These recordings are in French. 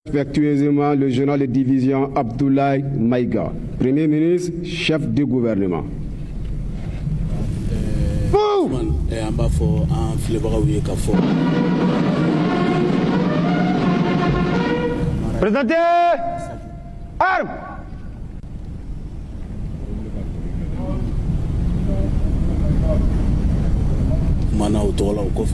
Respectueusement, le général de division Abdoulaye Maïga, Premier ministre, chef du gouvernement. Présentez armes. Mana utola ukofu.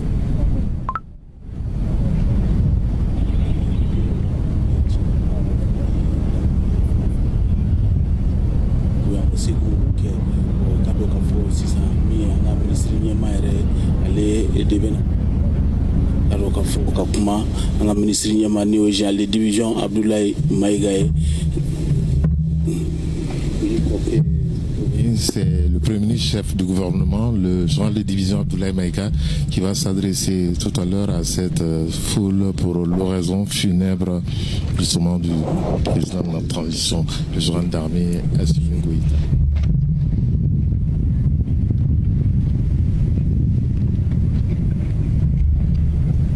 Division Abdoulaye Maïga. C'est le Premier ministre chef du gouvernement, le général de division Abdoulaye Maïga, qui va s'adresser tout à l'heure à cette foule pour l'oraison funèbre justement du président de la transition, le général d'armée Assimi Goïta.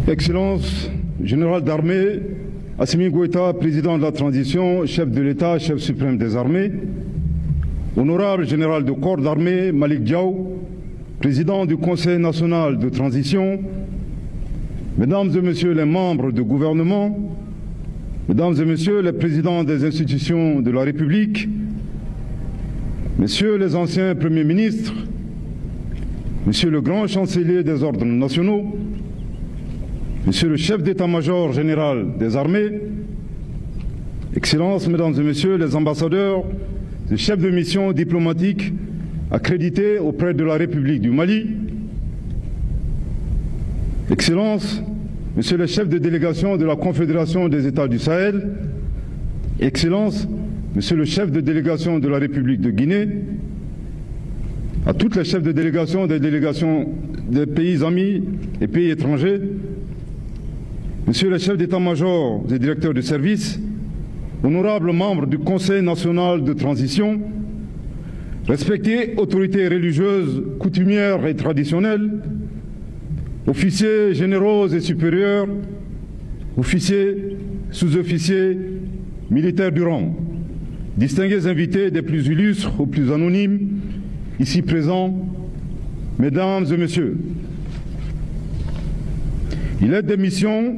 Excellence, général d'armée Assimi Goïta, président de la transition, chef de l'État, chef suprême des armées, honorable général de corps d'armée Malik Diaw, président du Conseil national de transition, mesdames et messieurs les membres du gouvernement, mesdames et messieurs les présidents des institutions de la République, messieurs les anciens premiers ministres, monsieur le grand chancelier des ordres nationaux, monsieur le chef d'état-major général des armées, Excellences, mesdames et messieurs les ambassadeurs, les chefs de mission diplomatique accrédités auprès de la République du Mali, Excellences, Monsieur le chef de délégation de la Confédération des États du Sahel, Excellences, Monsieur le chef de délégation de la République de Guinée, à toutes les chefs de délégation des pays amis et pays étrangers, Monsieur le chef d'état-major des directeurs de service, honorables membres du Conseil national de transition, respectées autorités religieuses, coutumières et traditionnelles, officiers généraux et supérieurs, officiers, sous-officiers, militaires du rang, distingués invités des plus illustres aux plus anonymes, ici présents, mesdames et messieurs. Il est des missions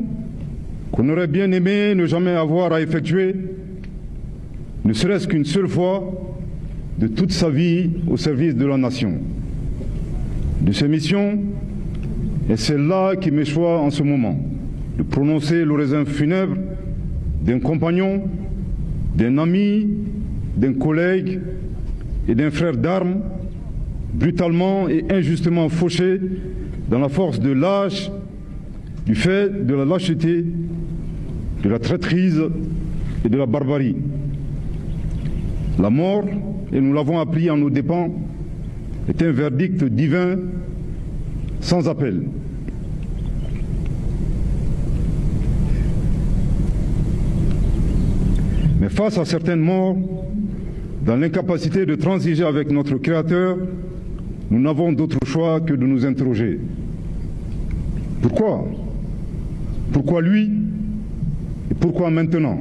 qu'on aurait bien aimé ne jamais avoir à effectuer, ne serait-ce qu'une seule fois de toute sa vie au service de la nation. De ces missions, et celle-là qui m'échoit en ce moment, de prononcer l'oraison funèbre d'un compagnon, d'un ami, d'un collègue et d'un frère d'armes, brutalement et injustement fauché dans la force de l'âge, du fait de la lâcheté, de la traîtrise et de la barbarie. La mort, et nous l'avons appris en nos dépens, est un verdict divin sans appel. Mais face à certaines morts, dans l'incapacité de transiger avec notre Créateur, nous n'avons d'autre choix que de nous interroger. Pourquoi ? Pourquoi lui ? Et pourquoi maintenant ?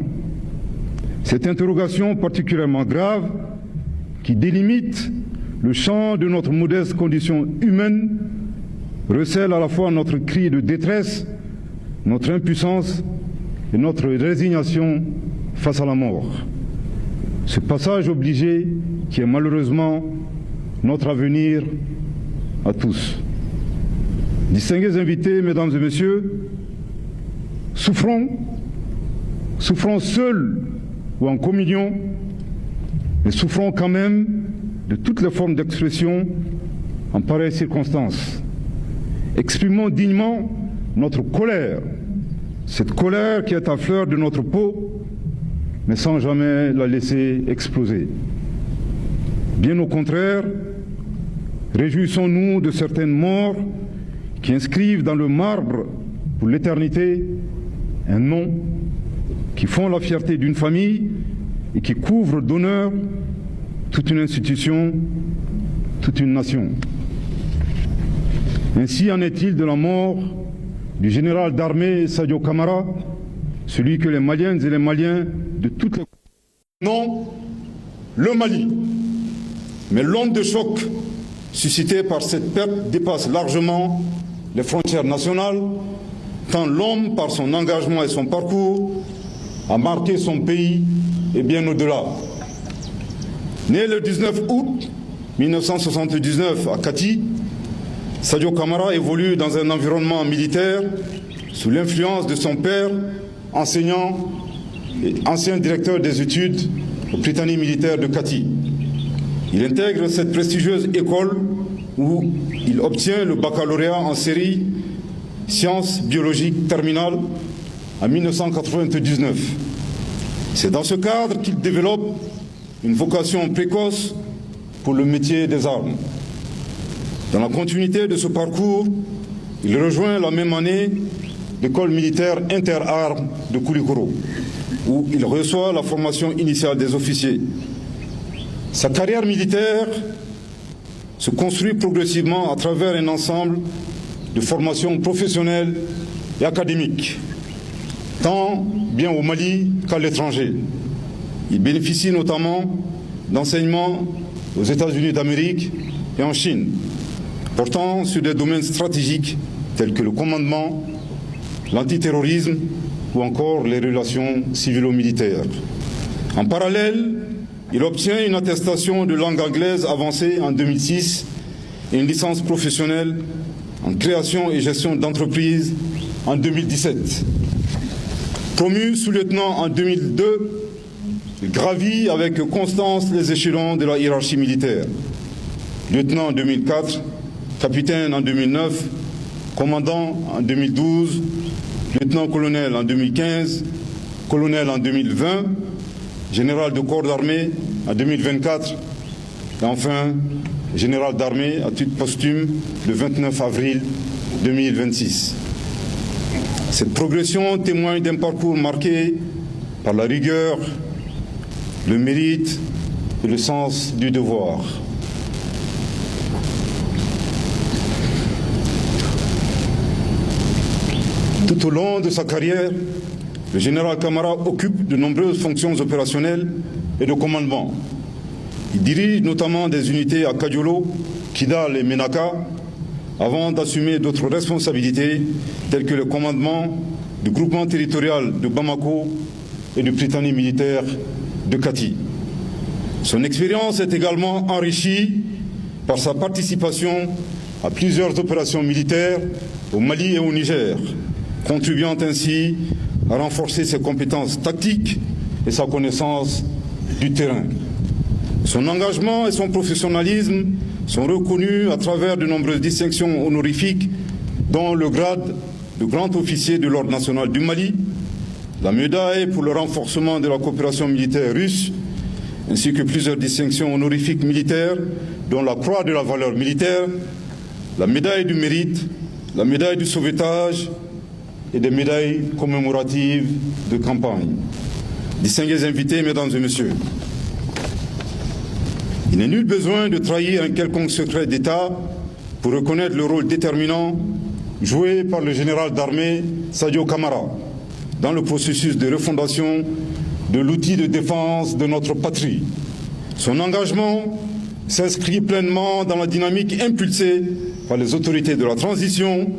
Cette interrogation particulièrement grave, qui délimite le champ de notre modeste condition humaine, recèle à la fois notre cri de détresse, notre impuissance et notre résignation face à la mort. Ce passage obligé qui est malheureusement notre avenir à tous. Distingués invités, mesdames et messieurs, souffrons seuls ou en communion, mais souffrons quand même de toutes les formes d'expression en pareilles circonstances. Exprimons dignement notre colère, cette colère qui est à fleur de notre peau, mais sans jamais la laisser exploser. Bien au contraire, réjouissons-nous de certaines morts qui inscrivent dans le marbre pour l'éternité un nom, qui font la fierté d'une famille et qui couvrent d'honneur toute une institution, toute une nation. Ainsi en est-il de la mort du général d'armée Sadio Camara, celui que les Maliennes et les Maliens de toutes les... Non, le Mali. Mais l'onde de choc suscitée par cette perte dépasse largement les frontières nationales, tant l'homme, par son engagement et son parcours, a marqué son pays et bien au-delà. Né le 19 août 1979 à Kati, Sadio Camara évolue dans un environnement militaire sous l'influence de son père, enseignant et ancien directeur des études au Prytanée militaire de Kati. Il intègre cette prestigieuse école où il obtient le baccalauréat en série sciences biologiques terminales en 1999. C'est dans ce cadre qu'il développe une vocation précoce pour le métier des armes. Dans la continuité de ce parcours, il rejoint la même année l'école militaire interarmes de Koulikoro, où il reçoit la formation initiale des officiers. Sa carrière militaire se construit progressivement à travers un ensemble de formations professionnelles et académiques, tant bien au Mali qu'à l'étranger. Il bénéficie notamment d'enseignements aux États-Unis d'Amérique et en Chine, portant sur des domaines stratégiques tels que le commandement, l'antiterrorisme ou encore les relations civilo-militaires. En parallèle, il obtient une attestation de langue anglaise avancée en 2006 et une licence professionnelle en création et gestion d'entreprises en 2017. Promu sous-lieutenant en 2002, il gravit avec constance les échelons de la hiérarchie militaire. Lieutenant en 2004, capitaine en 2009, commandant en 2012, lieutenant-colonel en 2015, colonel en 2020, général de corps d'armée en 2024 et enfin général d'armée à titre posthume le 29 avril 2026. Cette progression témoigne d'un parcours marqué par la rigueur, le mérite et le sens du devoir. Tout au long de sa carrière, le général Camara occupe de nombreuses fonctions opérationnelles et de commandement. Il dirige notamment des unités à Kadiolo, Kidal et Menaka, avant d'assumer d'autres responsabilités telles que le commandement du groupement territorial de Bamako et du Prytanée militaire de Kati. Son expérience est également enrichie par sa participation à plusieurs opérations militaires au Mali et au Niger, contribuant ainsi à renforcer ses compétences tactiques et sa connaissance du terrain. Son engagement et son professionnalisme sont reconnus à travers de nombreuses distinctions honorifiques, dont le grade de grand officier de l'Ordre national du Mali, la médaille pour le renforcement de la coopération militaire russe, ainsi que plusieurs distinctions honorifiques militaires, dont la Croix de la valeur militaire, la médaille du mérite, la médaille du sauvetage et des médailles commémoratives de campagne. Distingués invités, mesdames et messieurs, il n'est nul besoin de trahir un quelconque secret d'État pour reconnaître le rôle déterminant joué par le général d'armée Sadio Camara dans le processus de refondation de l'outil de défense de notre patrie. Son engagement s'inscrit pleinement dans la dynamique impulsée par les autorités de la transition